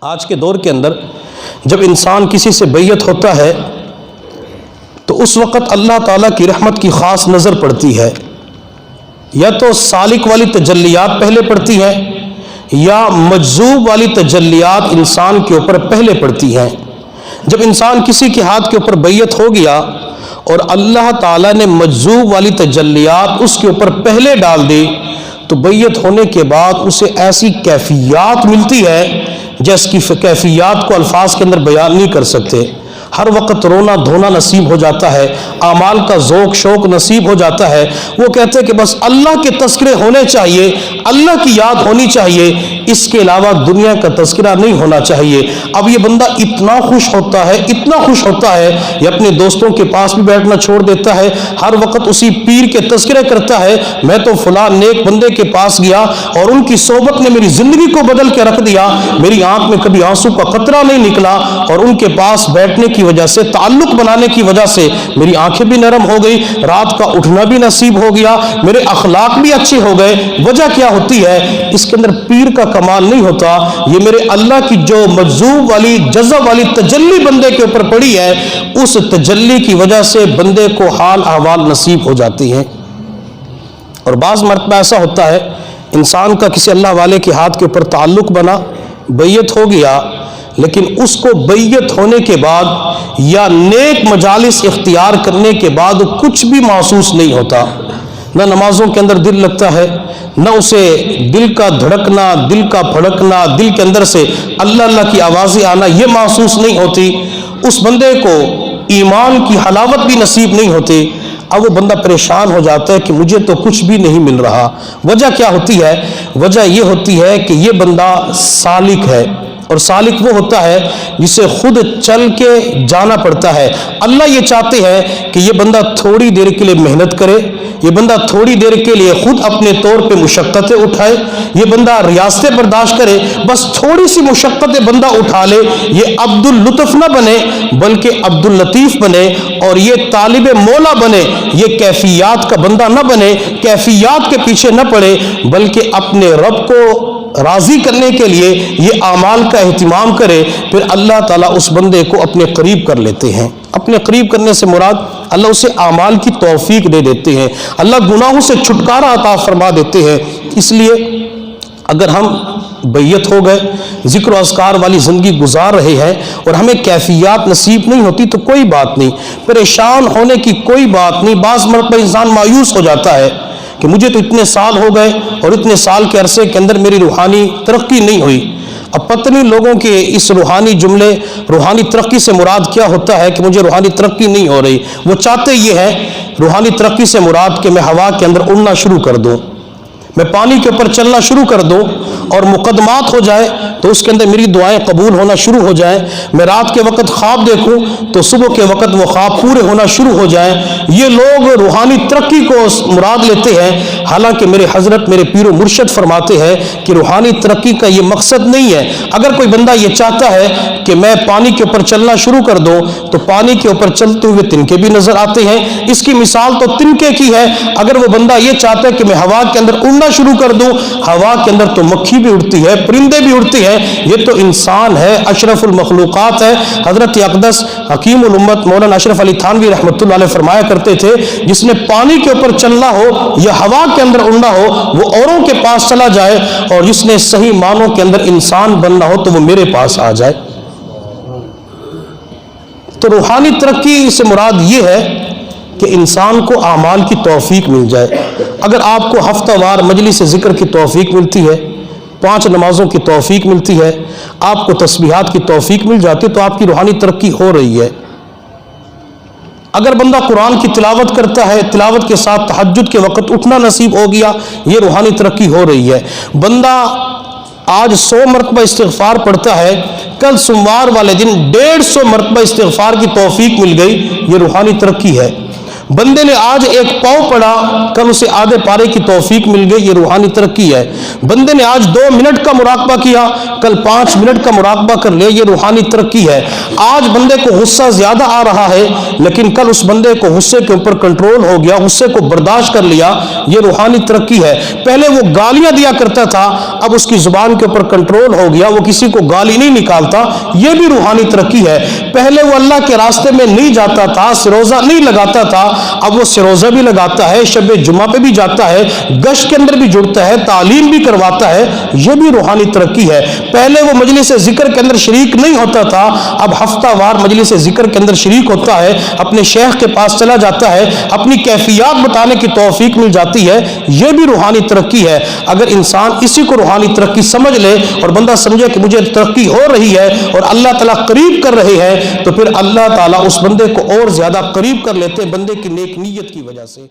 آج کے دور کے اندر جب انسان کسی سے بیعت ہوتا ہے تو اس وقت اللہ تعالیٰ کی رحمت کی خاص نظر پڑتی ہے، یا تو سالک والی تجلیات پہلے پڑتی ہیں یا مجذوب والی تجلیات انسان کے اوپر پہلے پڑتی ہیں۔ جب انسان کسی کے ہاتھ کے اوپر بیعت ہو گیا اور اللہ تعالیٰ نے مجذوب والی تجلیات اس کے اوپر پہلے ڈال دی تو بیعت ہونے کے بعد اسے ایسی کیفیات ملتی ہے جس کی کیفیات کو الفاظ کے اندر بیان نہیں کر سکتے۔ ہر وقت رونا دھونا نصیب ہو جاتا ہے، اعمال کا ذوق شوق نصیب ہو جاتا ہے۔ وہ کہتے ہیں کہ بس اللہ کے تذکرے ہونے چاہیے، اللہ کی یاد ہونی چاہیے، اس کے علاوہ دنیا کا تذکرہ نہیں ہونا چاہیے۔ اب یہ بندہ اتنا خوش ہوتا ہے، اتنا خوش ہوتا ہے، یہ اپنے دوستوں کے پاس بھی بیٹھنا چھوڑ دیتا ہے، ہر وقت اسی پیر کے تذکرے کرتا ہے۔ میں تو فلاں نیک بندے کے پاس گیا اور ان کی صحبت نے میری زندگی کو بدل کے رکھ دیا، میری آنکھ میں کبھی آنسو کا قطرہ نہیں نکلا، اور ان کے پاس بیٹھنے کی وجہ سے، تعلق بنانے کی وجہ سے میری آنکھیں بھی نرم ہو گئی، رات کا اٹھنا بھی نصیب ہو گیا، میرے اخلاق بھی اچھے ہو گئے۔ وجہ کیا ہوتی ہے؟ اس کے اندر پیر کا کمال نہیں ہوتا، یہ میرے اللہ کی جو مجذوب والی جذب والی تجلی بندے کے اوپر پڑی ہے، اس تجلی کی وجہ سے بندے کو حال احوال نصیب ہو جاتی ہیں۔ اور بعض مرتبہ ایسا ہوتا ہے انسان کا کسی اللہ والے کے ہاتھ کے اوپر تعلق بنا، بیعت ہو گیا، لیکن اس کو بیعت ہونے کے بعد یا نیک مجالس اختیار کرنے کے بعد کچھ بھی محسوس نہیں ہوتا، نہ نمازوں کے اندر دل لگتا ہے، نہ اسے دل کا دھڑکنا، دل کا پھڑکنا، دل کے اندر سے اللہ اللہ کی آوازیں آنا یہ محسوس نہیں ہوتی، اس بندے کو ایمان کی حلاوت بھی نصیب نہیں ہوتی۔ اب وہ بندہ پریشان ہو جاتا ہے کہ مجھے تو کچھ بھی نہیں مل رہا۔ وجہ کیا ہوتی ہے؟ وجہ یہ ہوتی ہے کہ یہ بندہ سالک ہے، اور سالک وہ ہوتا ہے جسے خود چل کے جانا پڑتا ہے۔ اللہ یہ چاہتے ہیں کہ یہ بندہ تھوڑی دیر کے لیے محنت کرے، یہ بندہ تھوڑی دیر کے لیے خود اپنے طور پہ مشقتیں اٹھائے، یہ بندہ ریاستیں برداشت کرے، بس تھوڑی سی مشقتیں بندہ اٹھا لے، یہ عبد اللطف نہ بنے بلکہ عبد اللطیف بنے، اور یہ طالب مولا بنے، یہ کیفیات کا بندہ نہ بنے، کیفیات کے پیچھے نہ پڑے، بلکہ اپنے رب کو راضی کرنے کے لیے یہ اعمال کا اہتمام کرے۔ پھر اللہ تعالیٰ اس بندے کو اپنے قریب کر لیتے ہیں۔ اپنے قریب کرنے سے مراد اللہ اسے اعمال کی توفیق دے دیتے ہیں، اللہ گناہوں سے چھٹکارا عطا فرما دیتے ہیں۔ اس لیے اگر ہم بیعت ہو گئے، ذکر و اذکار والی زندگی گزار رہے ہیں اور ہمیں کیفیات نصیب نہیں ہوتی تو کوئی بات نہیں، پریشان ہونے کی کوئی بات نہیں۔ بعض مرتبہ انسان مایوس ہو جاتا ہے کہ مجھے تو اتنے سال ہو گئے اور اتنے سال کے عرصے کے اندر میری روحانی ترقی نہیں ہوئی۔ اب پتہ نہیں لوگوں کے اس روحانی جملے روحانی ترقی سے مراد کیا ہوتا ہے کہ مجھے روحانی ترقی نہیں ہو رہی۔ وہ چاہتے یہ ہے روحانی ترقی سے مراد کہ میں ہوا کے اندر اڑنا شروع کر دوں، میں پانی کے اوپر چلنا شروع کر دوں اور مقدمات ہو جائے تو اس کے اندر میری دعائیں قبول ہونا شروع ہو جائیں، میں رات کے وقت خواب دیکھوں تو صبح کے وقت وہ خواب پورے ہونا شروع ہو جائیں۔ یہ لوگ روحانی ترقی کو مراد لیتے ہیں، حالانکہ میرے حضرت میرے پیر و مرشد فرماتے ہیں کہ روحانی ترقی کا یہ مقصد نہیں ہے۔ اگر کوئی بندہ یہ چاہتا ہے کہ میں پانی کے اوپر چلنا شروع کر دوں تو پانی کے اوپر چلتے ہوئے تنکے بھی نظر آتے ہیں، اس کی مثال تو تنکے کی ہے۔ اگر وہ بندہ یہ چاہتا ہے کہ میں ہوا کے اندر اڑنا شروع کر دوں، ہوا کے اندر تو مکھی بھی اڑتی ہے، پرندے بھی اڑتے ہیں، یہ تو انسان ہے، اشرف المخلوقات ہے۔ حضرت اقدس حکیم الامت مولانا اشرف علی تھانوی رحمۃ اللہ علیہ فرمایا کرتے تھے جس نے پانی کے اوپر چلنا ہو یا ہوا کے اندر اڑنا ہو وہ اوروں کے پاس چلا جائے، اور جس نے صحیح معنوں کے اندر انسان بننا ہو تو وہ میرے پاس آ جائے۔ تو روحانی ترقی سے مراد یہ ہے کہ انسان کو اعمال کی توفیق مل جائے۔ اگر آپ کو ہفتہ وار مجلس ذکر کی توفیق ملتی ہے، 5 نمازوں کی توفیق ملتی ہے، آپ کو تسبیحات کی توفیق مل جاتی ہے تو آپ کی روحانی ترقی ہو رہی ہے۔ اگر بندہ قرآن کی تلاوت کرتا ہے، تلاوت کے ساتھ تہجد کے وقت اٹھنا نصیب ہو گیا، یہ روحانی ترقی ہو رہی ہے۔ بندہ آج 100 مرتبہ استغفار پڑھتا ہے، کل سوموار والے دن 150 مرتبہ استغفار کی توفیق مل گئی، یہ روحانی ترقی ہے۔ بندے نے آج ایک پاؤں پڑا، کل اسے آدھے پارے کی توفیق مل گئی، یہ روحانی ترقی ہے۔ بندے نے آج 2 منٹ کا مراقبہ کیا، کل 5 منٹ کا مراقبہ کر لے، یہ روحانی ترقی ہے۔ آج بندے کو غصہ زیادہ آ رہا ہے، لیکن کل اس بندے کو غصے کے اوپر کنٹرول ہو گیا، غصے کو برداشت کر لیا، یہ روحانی ترقی ہے۔ پہلے وہ گالیاں دیا کرتا تھا، اب اس کی زبان کے اوپر کنٹرول ہو گیا، وہ کسی کو گالی نہیں نکالتا، یہ بھی روحانی ترقی ہے۔ پہلے وہ اللہ کے راستے میں نہیں جاتا تھا، سروزہ نہیں لگاتا تھا، اب وہ سروزہ بھی لگاتا ہے، شب جمعہ پہ بھی جاتا ہے، گشت کے اندر بھی جڑتا ہے، تعلیم بھی کرواتا ہے، یہ بھی روحانی ترقی ہے۔ پہلے وہ مجلس ذکر کے اندر شریک نہیں ہوتا تھا، اب ہفتہ وار مجلس ذکر کے اندر شریک ہوتا ہے، اپنے شیخ کے پاس چلا جاتا ہے، اپنی کیفیات بتانے کی توفیق مل جاتی ہے، یہ بھی روحانی ترقی ہے۔ اگر انسان اسی کو روحانی ترقی سمجھ لے اور بندہ سمجھے کہ مجھے ترقی ہو رہی ہے اور اللہ تعالیٰ قریب کر رہے ہیں، تو پھر اللہ تعالیٰ اس بندے کو اور زیادہ قریب کر لیتے ہیں بندے کی نیک نیت کی وجہ سے۔